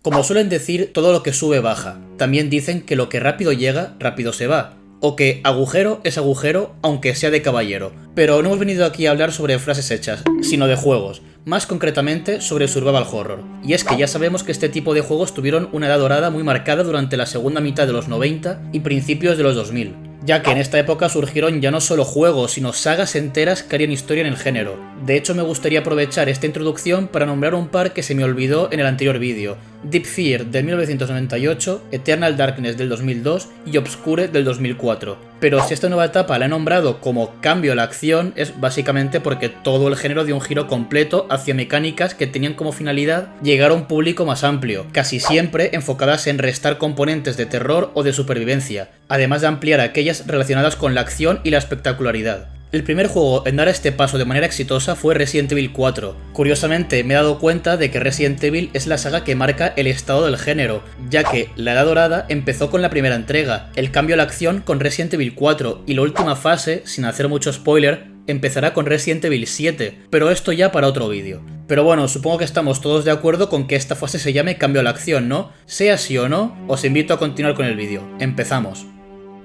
Como suelen decir, todo lo que sube baja. También dicen que lo que rápido llega, rápido se va. O que agujero es agujero, aunque sea de caballero. Pero no hemos venido aquí a hablar sobre frases hechas, sino de juegos. Más concretamente sobre survival horror. Y es que ya sabemos que este tipo de juegos tuvieron una edad dorada muy marcada durante la segunda mitad de los 90 y principios de los 2000. Ya que en esta época surgieron ya no solo juegos, sino sagas enteras que harían historia en el género. De hecho, me gustaría aprovechar esta introducción para nombrar un par que se me olvidó en el anterior vídeo: Deep Fear del 1998, Eternal Darkness del 2002 y Obscure del 2004. Pero si esta nueva etapa la he nombrado como cambio a la acción, es básicamente porque todo el género dio un giro completo hacia mecánicas que tenían como finalidad llegar a un público más amplio, casi siempre enfocadas en restar componentes de terror o de supervivencia, además de ampliar aquellas relacionadas con la acción y la espectacularidad. El primer juego en dar este paso de manera exitosa fue Resident Evil 4. Curiosamente, me he dado cuenta de que Resident Evil es la saga que marca el estado del género, ya que la Edad Dorada empezó con la primera entrega, el cambio a la acción con Resident Evil 4 y la última fase, sin hacer mucho spoiler, empezará con Resident Evil 7, pero esto ya para otro vídeo. Pero bueno, supongo que estamos todos de acuerdo con que esta fase se llame cambio a la acción, ¿no? Sea así o no, os invito a continuar con el vídeo. Empezamos.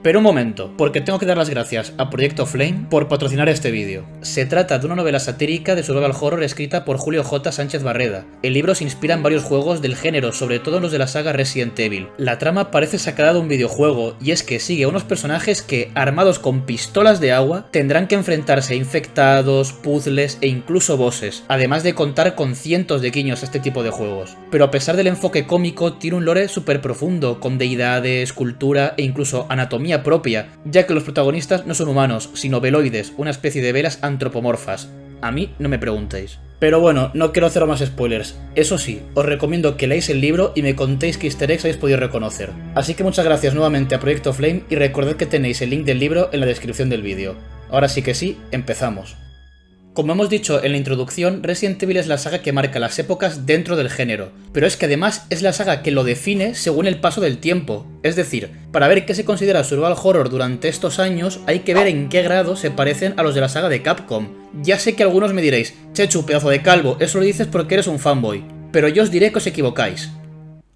Pero un momento, porque tengo que dar las gracias a Proyecto Flame por patrocinar este vídeo. Se trata de una novela satírica de survival horror escrita por Julio J. Sánchez Barreda. El libro se inspira en varios juegos del género, sobre todo en los de la saga Resident Evil. La trama parece sacada de un videojuego, y es que sigue a unos personajes que, armados con pistolas de agua, tendrán que enfrentarse a infectados, puzzles e incluso bosses, además de contar con cientos de guiños a este tipo de juegos. Pero a pesar del enfoque cómico, tiene un lore súper profundo, con deidades, cultura e incluso anatomía propia, ya que los protagonistas no son humanos, sino veloides, una especie de velas antropomorfas. A mí no me preguntéis. Pero bueno, no quiero hacer más spoilers. Eso sí, os recomiendo que leáis el libro y me contéis qué easter eggs habéis podido reconocer. Así que muchas gracias nuevamente a Proyecto Flame y recordad que tenéis el link del libro en la descripción del vídeo. Ahora sí que sí, empezamos. Como hemos dicho en la introducción, Resident Evil es la saga que marca las épocas dentro del género, pero es que además es la saga que lo define según el paso del tiempo. Es decir, para ver qué se considera survival horror durante estos años, hay que ver en qué grado se parecen a los de la saga de Capcom. Ya sé que algunos me diréis: Chechu, pedazo de calvo, eso lo dices porque eres un fanboy, pero yo os diré que os equivocáis.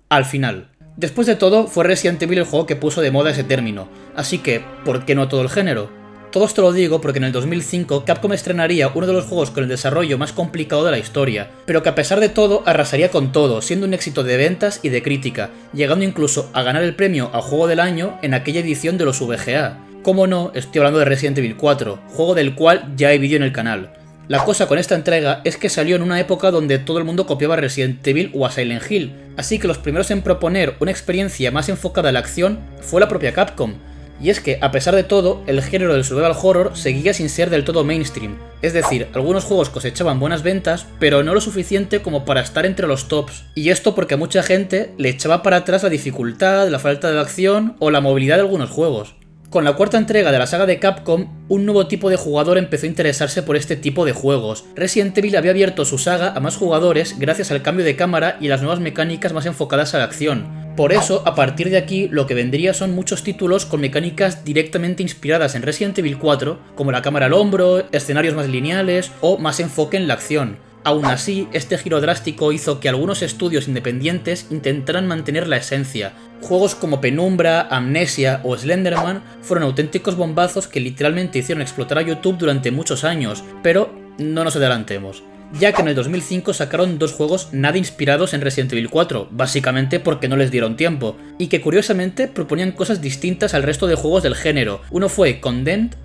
Al final. Después de todo, fue Resident Evil el juego que puso de moda ese término, así que, ¿por qué no todo el género? Todo esto lo digo porque en el 2005 Capcom estrenaría uno de los juegos con el desarrollo más complicado de la historia, pero que a pesar de todo arrasaría con todo, siendo un éxito de ventas y de crítica, llegando incluso a ganar el premio a Juego del Año en aquella edición de los VGA. Como no, estoy hablando de Resident Evil 4, juego del cual ya hay vídeo en el canal. La cosa con esta entrega es que salió en una época donde todo el mundo copiaba Resident Evil o a Silent Hill, así que los primeros en proponer una experiencia más enfocada a la acción fue la propia Capcom. Y es que, a pesar de todo, el género del survival horror seguía sin ser del todo mainstream. Es decir, algunos juegos cosechaban buenas ventas, pero no lo suficiente como para estar entre los tops. Y esto porque a mucha gente le echaba para atrás la dificultad, la falta de acción o la movilidad de algunos juegos. Con la cuarta entrega de la saga de Capcom, un nuevo tipo de jugador empezó a interesarse por este tipo de juegos. Resident Evil había abierto su saga a más jugadores gracias al cambio de cámara y las nuevas mecánicas más enfocadas a la acción. Por eso, a partir de aquí, lo que vendría son muchos títulos con mecánicas directamente inspiradas en Resident Evil 4, como la cámara al hombro, escenarios más lineales o más enfoque en la acción. Aún así, este giro drástico hizo que algunos estudios independientes intentaran mantener la esencia. Juegos como Penumbra, Amnesia o Slenderman fueron auténticos bombazos que literalmente hicieron explotar a YouTube durante muchos años, pero no nos adelantemos. Ya que en el 2005 sacaron dos juegos nada inspirados en Resident Evil 4, básicamente porque no les dieron tiempo, y que curiosamente proponían cosas distintas al resto de juegos del género. Uno fue Condemned,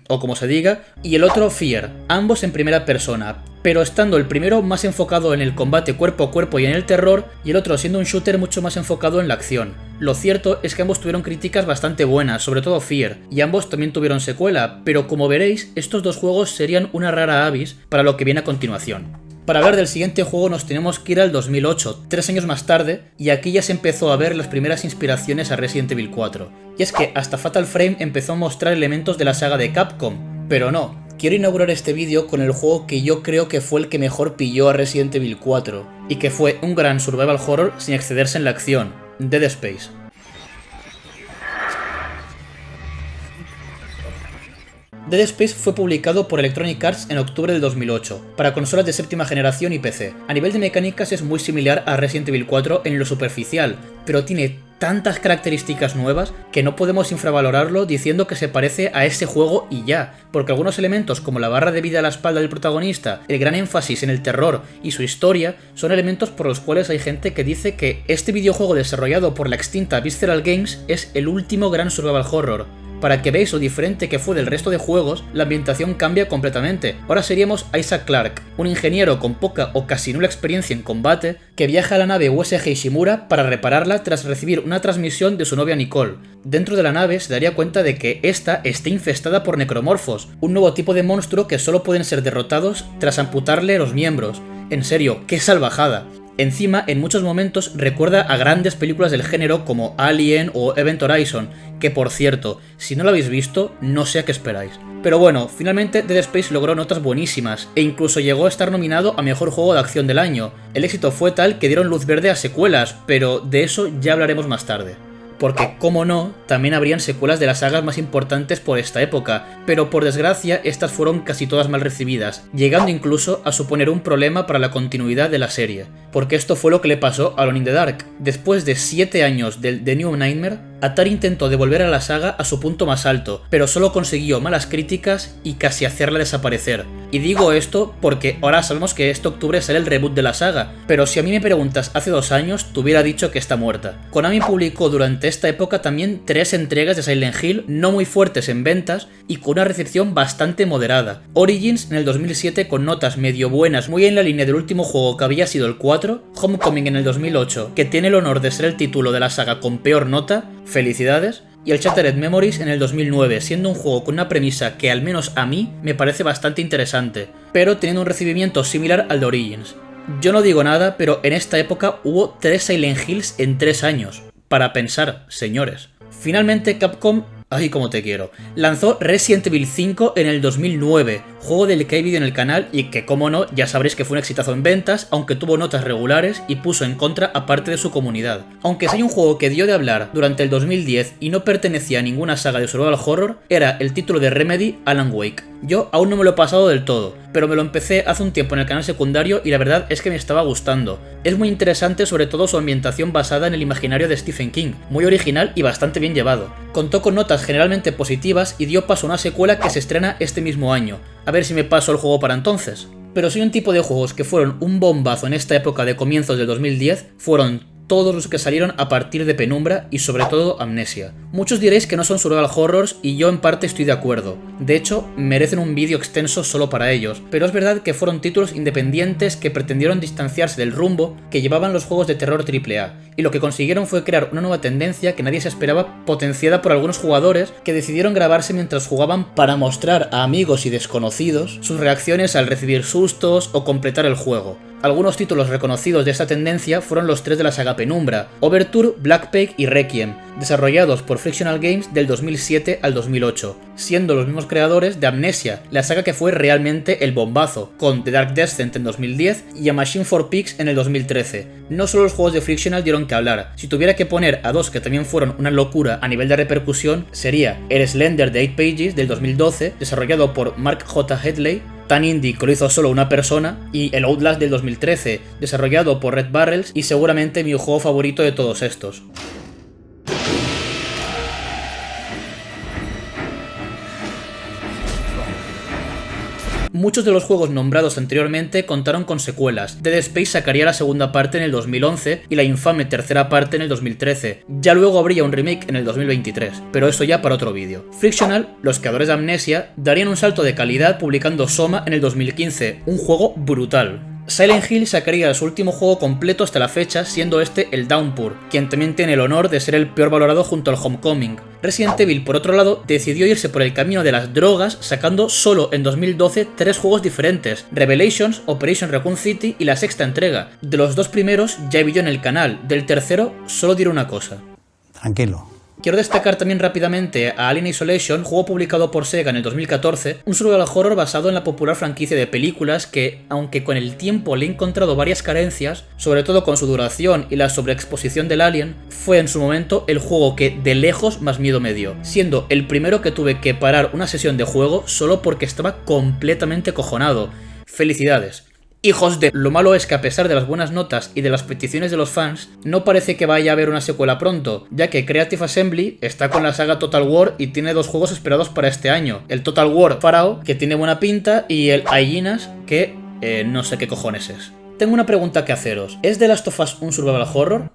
o como se diga, y el otro Fear, ambos en primera persona, pero estando el primero más enfocado en el combate cuerpo a cuerpo y en el terror, y el otro siendo un shooter mucho más enfocado en la acción. Lo cierto es que ambos tuvieron críticas bastante buenas, sobre todo Fear, y ambos también tuvieron secuela, pero como veréis, estos dos juegos serían una rara avis para lo que viene a continuación. Para hablar del siguiente juego nos tenemos que ir al 2008, 3 años más tarde, y aquí ya se empezó a ver las primeras inspiraciones a Resident Evil 4. Y es que hasta Fatal Frame empezó a mostrar elementos de la saga de Capcom, pero no. Quiero inaugurar este vídeo con el juego que yo creo que fue el que mejor pilló a Resident Evil 4, y que fue un gran survival horror sin excederse en la acción, Dead Space. Dead Space fue publicado por Electronic Arts en octubre del 2008, para consolas de séptima generación y PC. A nivel de mecánicas es muy similar a Resident Evil 4 en lo superficial, pero tiene tantas características nuevas que no podemos infravalorarlo diciendo que se parece a ese juego y ya, porque algunos elementos como la barra de vida a la espalda del protagonista, el gran énfasis en el terror y su historia son elementos por los cuales hay gente que dice que este videojuego desarrollado por la extinta Visceral Games es el último gran survival horror. Para que veáis lo diferente que fue del resto de juegos, la ambientación cambia completamente. Ahora seríamos Isaac Clarke, un ingeniero con poca o casi nula experiencia en combate, que viaja a la nave USG Ishimura para repararla tras recibir una transmisión de su novia Nicole. Dentro de la nave se daría cuenta de que esta está infestada por necromorfos, un nuevo tipo de monstruo que solo pueden ser derrotados tras amputarle los miembros. En serio, qué salvajada. Encima, en muchos momentos recuerda a grandes películas del género como Alien o Event Horizon, que por cierto, si no lo habéis visto, no sé a qué esperáis. Pero bueno, finalmente Dead Space logró notas buenísimas, e incluso llegó a estar nominado a Mejor Juego de Acción del Año. El éxito fue tal que dieron luz verde a secuelas, pero de eso ya hablaremos más tarde. Porque, como no, también habrían secuelas de las sagas más importantes por esta época, pero por desgracia estas fueron casi todas mal recibidas, llegando incluso a suponer un problema para la continuidad de la serie. Porque esto fue lo que le pasó a Alone in the Dark. Después de 7 años del The New Nightmare, Atari intentó devolver a la saga a su punto más alto, pero solo consiguió malas críticas y casi hacerla desaparecer. Y digo esto porque ahora sabemos que este octubre sale el reboot de la saga, pero si a mí me preguntas hace 2 años, te hubiera dicho que está muerta. Konami publicó durante esta época también 3 entregas de Silent Hill no muy fuertes en ventas y con una recepción bastante moderada. Origins en el 2007 con notas medio buenas, muy en la línea del último juego que había sido el 4, Homecoming en el 2008, que tiene el honor de ser el título de la saga con peor nota, felicidades, y el Shattered Memories en el 2009, siendo un juego con una premisa que al menos a mí me parece bastante interesante, pero teniendo un recibimiento similar al de Origins. Yo no digo nada, pero en esta época hubo 3 Silent Hills en 3 años. Para pensar, señores. Finalmente Capcom, ay como te quiero, lanzó Resident Evil 5 en el 2009, juego del que hay vídeo en el canal y que, como no, ya sabréis que fue un exitazo en ventas, aunque tuvo notas regulares y puso en contra a parte de su comunidad. Aunque si hay un juego que dio de hablar durante el 2010 y no pertenecía a ninguna saga de survival horror, era el título de Remedy, Alan Wake. Yo aún no me lo he pasado del todo, pero me lo empecé hace un tiempo en el canal secundario y la verdad es que me estaba gustando. Es muy interesante, sobre todo su ambientación basada en el imaginario de Stephen King, muy original y bastante bien llevado. Contó con notas generalmente positivas y dio paso a una secuela que se estrena este mismo año. A ver si me paso el juego para entonces. Pero si un tipo de juegos que fueron un bombazo en esta época de comienzos del 2010 fueron todos los que salieron a partir de Penumbra y sobre todo Amnesia. Muchos diréis que no son survival horrors y yo en parte estoy de acuerdo. De hecho, merecen un vídeo extenso solo para ellos, pero es verdad que fueron títulos independientes que pretendieron distanciarse del rumbo que llevaban los juegos de terror AAA, y lo que consiguieron fue crear una nueva tendencia que nadie se esperaba, potenciada por algunos jugadores que decidieron grabarse mientras jugaban para mostrar a amigos y desconocidos sus reacciones al recibir sustos o completar el juego. Algunos títulos reconocidos de esta tendencia fueron los 3 de la saga Penumbra, Overture, Black Plague y Requiem, desarrollados por Frictional Games del 2007 al 2008, siendo los mismos creadores de Amnesia, la saga que fue realmente el bombazo, con The Dark Descent en 2010 y A Machine for Pigs en el 2013. No solo los juegos de Frictional dieron que hablar, si tuviera que poner a 2 que también fueron una locura a nivel de repercusión, sería el Slender de 8 Pages del 2012, desarrollado por Mark J. Headley, tan indie que lo hizo solo una persona, y el Outlast del 2013, desarrollado por Red Barrels y seguramente mi juego favorito de todos estos. Muchos de los juegos nombrados anteriormente contaron con secuelas. Dead Space sacaría la segunda parte en el 2011 y la infame tercera parte en el 2013. Ya luego habría un remake en el 2023, pero eso ya para otro vídeo. Frictional, los creadores de Amnesia, darían un salto de calidad publicando Soma en el 2015, un juego brutal. Silent Hill sacaría su último juego completo hasta la fecha, siendo este el Downpour, quien también tiene el honor de ser el peor valorado junto al Homecoming. Resident Evil, por otro lado, decidió irse por el camino de las drogas, sacando solo en 2012 3 juegos diferentes: Revelations, Operation Raccoon City y la sexta entrega. De los 2 primeros ya he vídeo en el canal, del tercero solo diré una cosa. Tranquilo, Quiero destacar también rápidamente a Alien Isolation, juego publicado por Sega en el 2014, un survival horror basado en la popular franquicia de películas que, aunque con el tiempo le he encontrado varias carencias, sobre todo con su duración y la sobreexposición del alien, fue en su momento el juego que de lejos más miedo me dio, siendo el primero que tuve que parar una sesión de juego solo porque estaba completamente cojonado. ¡Felicidades! Hijos de... Lo malo es que a pesar de las buenas notas y de las peticiones de los fans, no parece que vaya a haber una secuela pronto, ya que Creative Assembly está con la saga Total War y tiene 2 juegos esperados para este año. El Total War Pharaoh, que tiene buena pinta, y el Hyenas, que no sé qué cojones es. Tengo una pregunta que haceros. ¿Es The Last of Us un survival horror?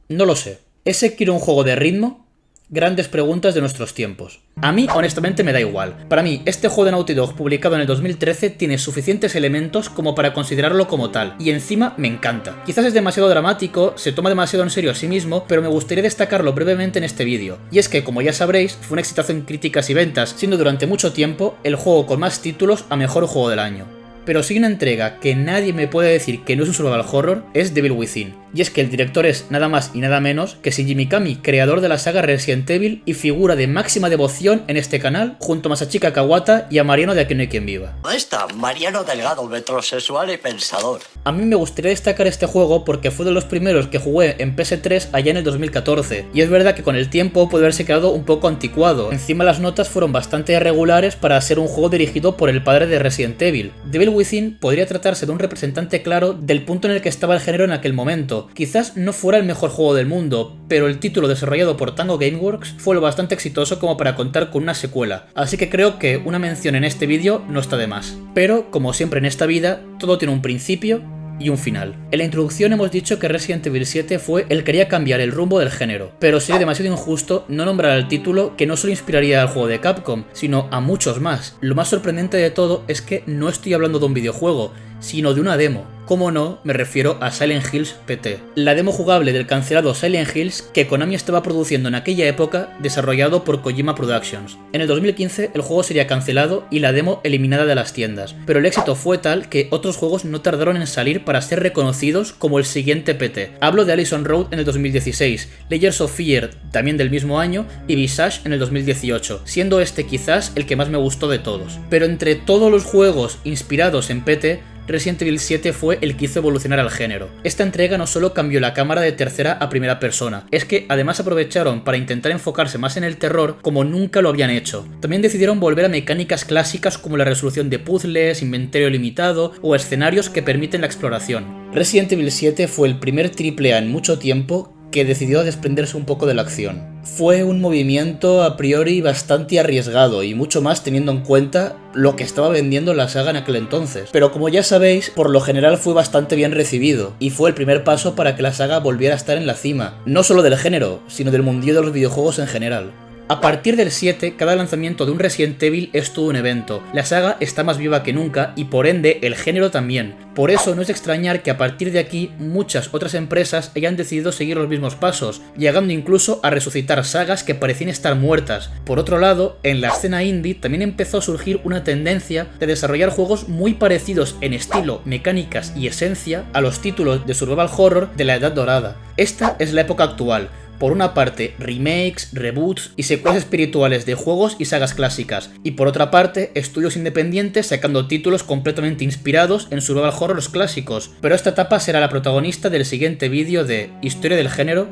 No lo sé. ¿Es Sekiro un juego de ritmo? Grandes preguntas de nuestros tiempos. A mí, honestamente, me da igual. Para mí, este juego de Naughty Dog, publicado en el 2013, tiene suficientes elementos como para considerarlo como tal, y encima me encanta. Quizás es demasiado dramático, se toma demasiado en serio a sí mismo, pero me gustaría destacarlo brevemente en este vídeo. Y es que, como ya sabréis, fue un exitazo en críticas y ventas, siendo durante mucho tiempo el juego con más títulos a mejor juego del año. Pero si hay una entrega que nadie me puede decir que no es un survival horror, es Devil Within. Y es que el director es nada más y nada menos que Shinji Mikami, creador de la saga Resident Evil y figura de máxima devoción en este canal, junto a Masachika Kawata y a Mariano de Aquí no hay quien viva. ¿Dónde está Mariano Delgado, metrosexual y pensador? A mí me gustaría destacar este juego porque fue de los primeros que jugué en PS3 allá en el 2014, y es verdad que con el tiempo puede haberse quedado un poco anticuado. Encima las notas fueron bastante irregulares para ser un juego dirigido por el padre de Resident Evil. Devil Within podría tratarse de un representante claro del punto en el que estaba el género en aquel momento. Quizás no fuera el mejor juego del mundo, pero el título desarrollado por Tango Gameworks fue lo bastante exitoso como para contar con una secuela, así que creo que una mención en este vídeo no está de más. Pero, como siempre en esta vida, todo tiene un principio y un final. En la introducción hemos dicho que Resident Evil 7 fue el que quería cambiar el rumbo del género, pero sería demasiado injusto no nombrar al título que no solo inspiraría al juego de Capcom, sino a muchos más. Lo más sorprendente de todo es que no estoy hablando de un videojuego, sino de una demo. Como no, me refiero a Silent Hills PT, la demo jugable del cancelado Silent Hills que Konami estaba produciendo en aquella época, desarrollado por Kojima Productions. En el 2015 el juego sería cancelado y la demo eliminada de las tiendas, pero el éxito fue tal que otros juegos no tardaron en salir para ser reconocidos como el siguiente PT. Hablo de Allison Road en el 2016, Layers of Fear también del mismo año y Visage en el 2018, siendo este quizás el que más me gustó de todos. Pero entre todos los juegos inspirados en PT, Resident Evil 7 fue el que hizo evolucionar al género. Esta entrega no solo cambió la cámara de tercera a primera persona, es que además aprovecharon para intentar enfocarse más en el terror como nunca lo habían hecho. También decidieron volver a mecánicas clásicas como la resolución de puzzles, inventario limitado o escenarios que permiten la exploración. Resident Evil 7 fue el primer AAA en mucho tiempo que decidió desprenderse un poco de la acción. Fue un movimiento a priori bastante arriesgado y mucho más teniendo en cuenta lo que estaba vendiendo la saga en aquel entonces. Pero como ya sabéis, por lo general fue bastante bien recibido y fue el primer paso para que la saga volviera a estar en la cima, no solo del género, sino del mundillo de los videojuegos en general. A partir del 7, cada lanzamiento de un Resident Evil es todo un evento. La saga está más viva que nunca y por ende el género también. Por eso no es de extrañar que a partir de aquí muchas otras empresas hayan decidido seguir los mismos pasos, llegando incluso a resucitar sagas que parecían estar muertas. Por otro lado, en la escena indie también empezó a surgir una tendencia de desarrollar juegos muy parecidos en estilo, mecánicas y esencia a los títulos de survival horror de la Edad Dorada. Esta es la época actual. Por una parte, remakes, reboots y secuelas espirituales de juegos y sagas clásicas, y por otra parte, estudios independientes sacando títulos completamente inspirados en survival horrors clásicos, pero esta etapa será la protagonista del siguiente vídeo de Historia del género,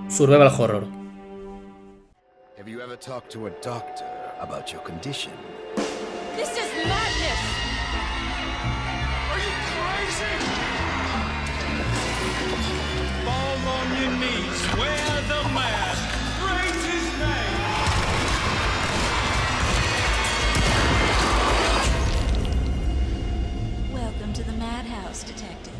Survival Horror. Have you ever talked to a doctor about your condition? This is madness! Are you crazy? Fall on your knees, wear the mask, praise his name. Welcome to the madhouse, Detective.